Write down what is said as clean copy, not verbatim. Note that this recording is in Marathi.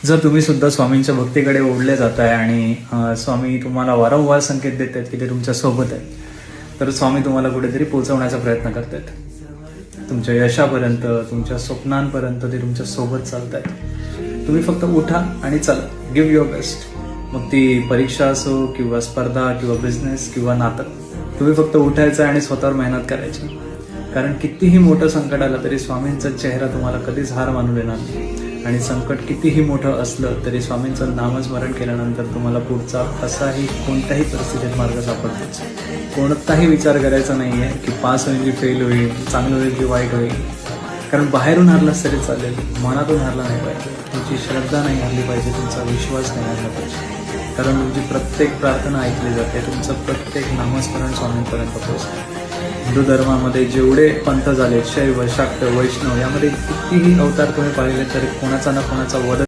जर तुम्ही सुद्धा स्वामींच्या भक्तीकडे ओढले जाताय आणि स्वामी तुम्हाला वारंवार संकेत देत आहेत की ते तुमच्या सोबत आहेत, तर स्वामी तुम्हाला कुठेतरी पोहोचवण्याचा प्रयत्न करतात तुमच्या यशापर्यंत, तुमच्या स्वप्नांपर्यंत ते तुमच्या सोबत चालत आहेत. तुम्ही फक्त उठा आणि चला, गिव्ह युअर बेस्ट. मग ती परीक्षा असो किंवा स्पर्धा किंवा बिझनेस किंवा नातं, तुम्ही फक्त उठायचं आणि स्वतःवर मेहनत करायची. कारण कितीही मोठं संकट आलं तरी स्वामींचा चेहरा तुम्हाला कधीच हार मानू देणार नाही. आणि संकट कितीही मोठं असलं तरी स्वामींचं नामस्मरण केल्यानंतर तुम्हाला पुढचा कसाही कोणत्याही परिस्थितीत मार्ग सापडतोच. कोणताही विचार करायचा नाही आहे की पास होईल की फेल होईल, चांगलं होईल की वाईट होईल. कारण बाहेरून हारलाच तरी चालेल, मनातून हारला नाही पाहिजे. तुमची श्रद्धा नाही हरली पाहिजे, तुमचा विश्वास नाही हरला पाहिजे. कारण तुमची प्रत्येक प्रार्थना ऐकली जाते, तुमचं प्रत्येक नामस्मरण स्वामींपर्यंत पोहोचतं. हिंदू धर्मामध्ये जेवढे पंथ झाले, शैव, शाक्त, वैष्णव, यामध्ये कितीही अवतार तुम्ही पाहिले तरी कोणाचा ना कोणाचा वध